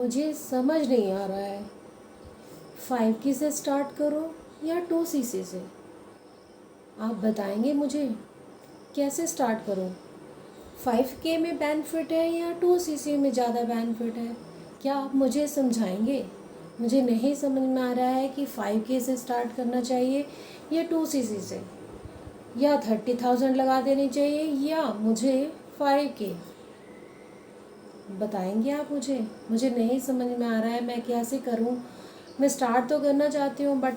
मुझे समझ नहीं आ रहा है 5K से स्टार्ट करो या 2CC से। आप बताएंगे मुझे कैसे स्टार्ट करूं। 5K में बेनिफिट है या 2CC में ज़्यादा बेनिफिट है, क्या आप मुझे समझाएंगे। मुझे नहीं समझ में आ रहा है कि 5K से स्टार्ट करना चाहिए या 2CC से, या 30,000 लगा देनी चाहिए या मुझे 5K। बताएंगे आप मुझे नहीं समझ में आ रहा है मैं कैसे करूं। मैं स्टार्ट तो करना चाहती हूँ बट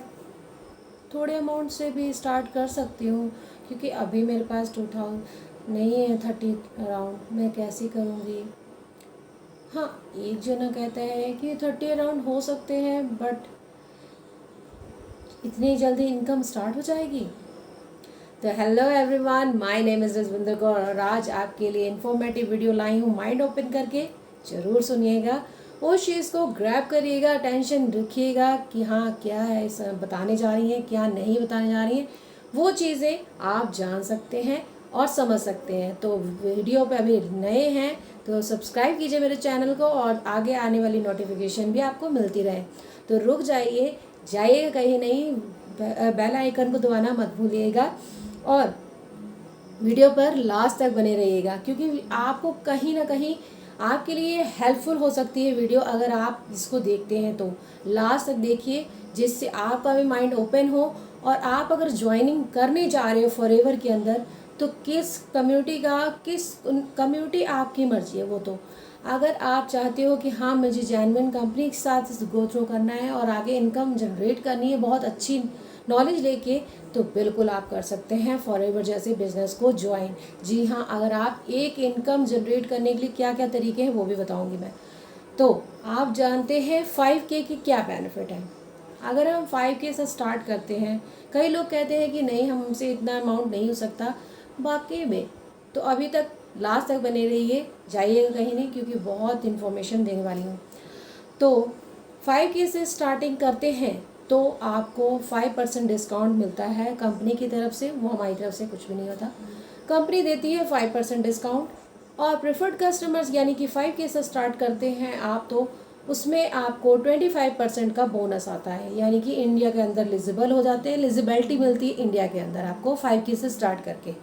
थोड़े अमाउंट से भी स्टार्ट कर सकती हूँ, क्योंकि अभी मेरे पास 2000 नहीं है, 30 अराउंड मैं कैसे करूँगी। हाँ, एक जना कहता है कि 30 अराउंड हो सकते हैं, बट इतनी जल्दी इनकम स्टार्ट हो जाएगी। तो hello everyone, my name is Rajwinder Kaur और आज आपके लिए इन्फॉर्मेटिव वीडियो लाई हूँ। माइंड ओपन करके ज़रूर सुनिएगा, उस चीज़ को ग्रैब करिएगा, टेंशन रखिएगा कि हाँ क्या है इस बताने जा रही हैं, क्या नहीं बताने जा रही हैं। वो चीज़ें आप जान सकते हैं और समझ सकते हैं। तो वीडियो पे अभी नए हैं तो सब्सक्राइब कीजिए मेरे चैनल को और आगे आने वाली नोटिफिकेशन भी आपको मिलती रहे। तो रुक जाइएगा कहीं नहीं, बेल आइकन को दबाना मत भूलिएगा और वीडियो पर लास्ट तक बने रहिएगा, क्योंकि आपको कहीं ना कहीं आपके लिए हेल्पफुल हो सकती है वीडियो। अगर आप इसको देखते हैं तो लास्ट तक देखिए, जिससे आपका भी माइंड ओपन हो। और आप अगर ज्वाइनिंग करने जा रहे हो फॉरएवर के अंदर, तो किस कम्युनिटी आपकी मर्जी है। वो तो अगर आप चाहते हो कि हाँ मुझे जेन्युइन कंपनी के साथ गो थ्रू करना है और आगे इनकम जनरेट करनी है बहुत अच्छी नॉलेज लेके, तो बिल्कुल आप कर सकते हैं फॉरएवर जैसे बिजनेस को ज्वाइन। जी हाँ, अगर आप एक इनकम जनरेट करने के लिए क्या क्या तरीके हैं वो भी बताऊंगी मैं। तो आप जानते हैं 5K की क्या बेनिफिट है। अगर हम 5K से स्टार्ट करते हैं, कई लोग कहते हैं कि नहीं हमसे इतना अमाउंट नहीं हो सकता, वाकई में। तो अभी तक लास्ट तक बने रहिए, जाइएगा कहीं नहीं, क्योंकि बहुत इन्फॉर्मेशन देने वाली हूँ। तो 5K से स्टार्टिंग करते हैं तो आपको 5% डिस्काउंट मिलता है कंपनी की तरफ से। वो हमारी तरफ से कुछ भी नहीं होता, कंपनी देती है 5% डिस्काउंट। और प्रेफर्ड कस्टमर्स यानी कि 5K से स्टार्ट करते हैं आप, तो उसमें आपको 25% का बोनस आता है, यानी कि इंडिया के अंदर एलिजिबल हो जाते हैं, एलिजिबिलिटी मिलती है इंडिया के अंदर आपको 5K से स्टार्ट करके।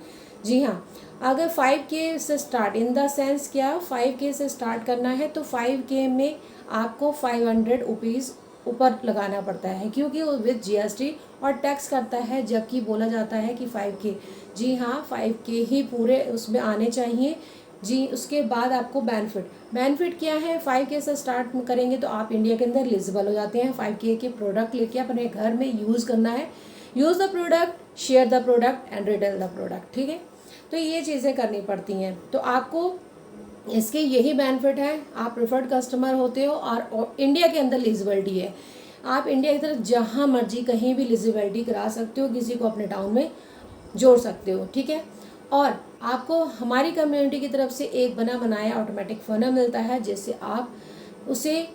जी हाँ, अगर 5K से स्टार्ट इन द सेंस क्या, 5K से स्टार्ट करना है तो 5K में आपको 500 रुपीज़ ऊपर लगाना पड़ता है, क्योंकि वो विद GST और टैक्स करता है। जबकि बोला जाता है कि 5K, जी हाँ 5K ही पूरे उसमें आने चाहिए। जी, उसके बाद आपको बेनिफिट क्या है, 5K से स्टार्ट करेंगे तो आप इंडिया के अंदर एलिजिबल हो जाते हैं। 5K के प्रोडक्ट लेके अपने घर में यूज़ करना है। Use the product, share the product and retail the product, ठीक है। तो ये चीज़ें करनी पड़ती हैं। तो आपको इसके यही बेनिफिट है, आप प्रेफर्ड कस्टमर होते हो और इंडिया के अंदर एलिजिबिलिटी है। आप इंडिया की तरफ जहाँ मर्जी कहीं भी एलिजिबिलिटी करा सकते हो, किसी को अपने टाउन में जोड़ सकते हो, ठीक है। और आपको हमारी कम्युनिटी की तरफ से एक बना बनाया ऑटोमेटिक फनल मिलता है, जिससे आप उसे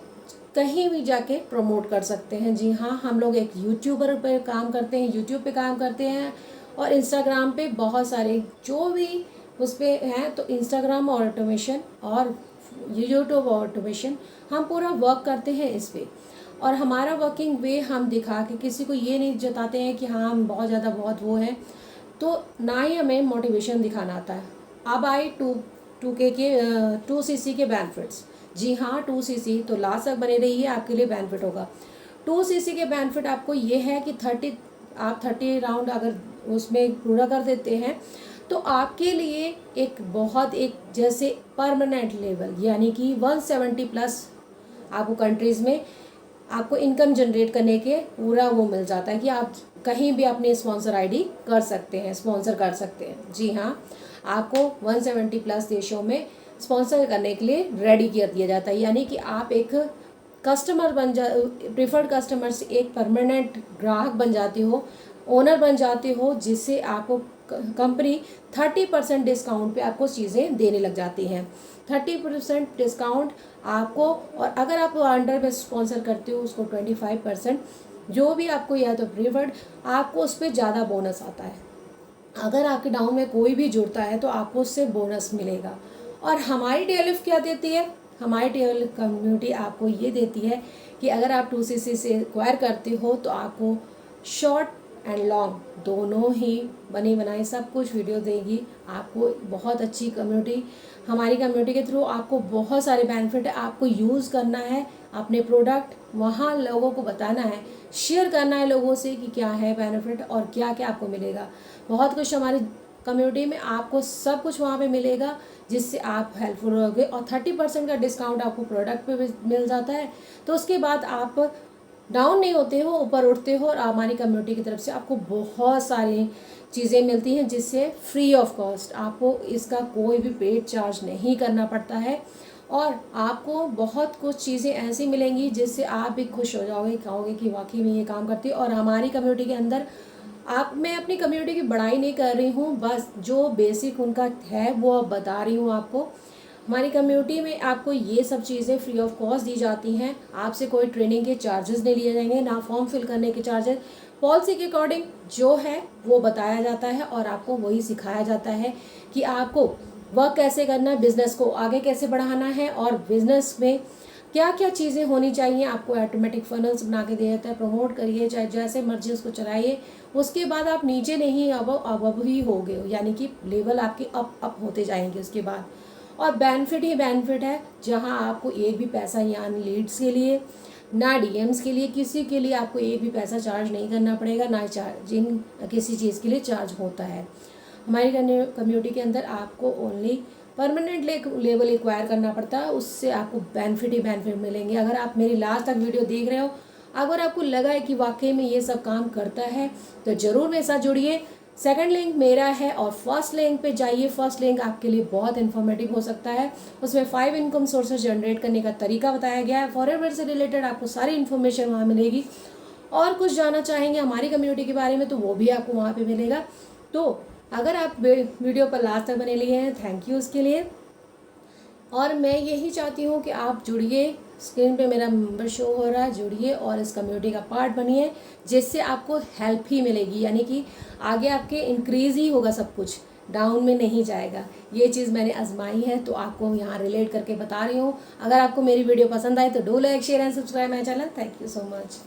कहीं भी जाके प्रमोट कर सकते हैं। जी हाँ, हम लोग एक यूट्यूबर पे काम करते हैं, यूट्यूब पे काम करते हैं और इंस्टाग्राम पे बहुत सारे जो भी उस पर हैं। तो इंस्टाग्राम ऑटोमेशन और यूट्यूब ऑटोमेशन हम पूरा वर्क करते हैं इस पर। और हमारा वर्किंग वे हम दिखा के किसी को ये नहीं जताते हैं कि हाँ हम बहुत ज़्यादा बहुत वो हैं, तो ना ही हमें मोटिवेशन दिखाना आता है। अब आए 2CC के बेनिफिट्स। जी हाँ, 2CC तो लास्ट तक बने रहिए, आपके लिए बेनिफिट होगा। 2CC के बेनिफिट आपको ये है कि 30 राउंड अगर उसमें पूरा कर देते हैं तो आपके लिए एक जैसे परमानेंट लेवल, यानी कि 170 प्लस आपको कंट्रीज़ में आपको इनकम जनरेट करने के पूरा वो मिल जाता है कि आप कहीं भी अपनी स्पॉन्सर आईडी कर सकते हैं, स्पॉन्सर कर सकते हैं। जी हाँ, आपको 170 प्लस देशों में स्पॉन्सर करने के लिए रेडी कर दिया जाता है, यानी कि आप एक कस्टमर प्रेफर्ड कस्टमर से एक परमानेंट ग्राहक बन जाते हो, ओनर बन जाते हो, जिससे आपको कंपनी 30% डिस्काउंट पे आपको चीज़ें देने लग जाती हैं। 30% डिस्काउंट आपको, और अगर आप अंडर में स्पॉन्सर करते हो उसको 25%, जो भी आपको या तो प्रीफर्ड आपको उस पर ज़्यादा बोनस आता है। अगर आपके डाउन में कोई भी जुड़ता है तो आपको उससे बोनस मिलेगा। और हमारी DLF क्या देती है, हमारी टेबल कम्युनिटी आपको ये देती है कि अगर आप 2CC से एक्वायर करते हो तो आपको शॉर्ट एंड लॉन्ग दोनों ही बनी बनाई सब कुछ वीडियो देगी आपको। बहुत अच्छी कम्युनिटी, हमारी कम्युनिटी के थ्रू आपको बहुत सारे बेनिफिट है। आपको यूज़ करना है अपने प्रोडक्ट, वहाँ लोगों को बताना है, शेयर करना है लोगों से कि क्या है बेनिफिट और क्या क्या आपको मिलेगा। बहुत कुछ हमारी कम्युनिटी में आपको सब कुछ वहाँ पे मिलेगा जिससे आप हेल्पफुल रहोगे। और 30% का डिस्काउंट आपको प्रोडक्ट पे मिल जाता है। तो उसके बाद आप डाउन नहीं होते हो, ऊपर उठते हो। और हमारी कम्युनिटी की तरफ से आपको बहुत सारी चीज़ें मिलती हैं जिससे फ्री ऑफ कॉस्ट, आपको इसका कोई भी पेड चार्ज नहीं करना पड़ता है। और आपको बहुत कुछ चीज़ें ऐसी मिलेंगी जिससे आप भी खुश हो जाओगे, कहोगे कि वाकई में ये काम करती है। और हमारी कम्युनिटी के अंदर मैं अपनी कम्युनिटी की बड़ाई नहीं कर रही हूँ, बस जो बेसिक उनका है वो अब बता रही हूँ आपको। हमारी कम्युनिटी में आपको ये सब चीज़ें फ्री ऑफ कॉस्ट दी जाती हैं। आपसे कोई ट्रेनिंग के चार्जेस नहीं लिए जाएंगे, ना फॉर्म फिल करने के चार्जेस। पॉलिसी के अकॉर्डिंग जो है वो बताया जाता है और आपको वही सिखाया जाता है कि आपको वर्क कैसे करना है, बिजनेस को आगे कैसे बढ़ाना है और बिजनेस में क्या क्या चीज़ें होनी चाहिए। आपको ऑटोमेटिक फनल्स बना के दिया जाता है, प्रमोट करिए चाहे जैसे मर्जी उसको चलाइए। उसके बाद आप नीचे नहीं अब ही होगे, यानी कि लेवल आपके अप होते जाएंगे उसके बाद। और बेनिफिट ही बेनिफिट है, जहां आपको एक भी पैसा यहाँ लीड्स के लिए ना डीएम्स के लिए किसी के लिए आपको एक भी पैसा चार्ज नहीं करना पड़ेगा, ना चार्जिंग किसी चीज़ के लिए चार्ज होता है। हमारी कम्युनिटी के अंदर आपको ओनली परमानेंट लेवल एक्वायर करना पड़ता है, उससे आपको बेनिफिट ही बेनिफिट मिलेंगे। अगर आप मेरी लास्ट तक वीडियो देख रहे हो, अगर आपको लगा है कि वाकई में ये सब काम करता है तो ज़रूर मेरे साथ जुड़िए। सेकंड लिंक मेरा है और फर्स्ट लिंक पे जाइए। फर्स्ट लिंक आपके लिए बहुत इन्फॉर्मेटिव हो सकता है। उसमें 5 इनकम सोर्सेज जनरेट करने का तरीका बताया गया है। फॉरएवर से रिलेटेड आपको सारी इन्फॉर्मेशन वहाँ मिलेगी। और कुछ जानना चाहेंगे हमारी कम्युनिटी के बारे में तो वो भी आपको वहाँ पे मिलेगा। तो अगर आप वीडियो पर लास्ट तक बने लिए हैं, थैंक यू उसके लिए। और मैं यही चाहती हूँ कि आप जुड़िए, स्क्रीन पे मेरा नंबर शो हो रहा है, जुड़िए और इस कम्युनिटी का पार्ट बनिए, जिससे आपको हेल्प ही मिलेगी, यानी कि आगे आपके इंक्रीज़ ही होगा, सब कुछ डाउन में नहीं जाएगा। ये चीज़ मैंने आजमाई है तो आपको यहाँ रिलेट करके बता रही हूँ। अगर आपको मेरी वीडियो पसंद आए तो do like share and subscribe my channel. Thank you so much.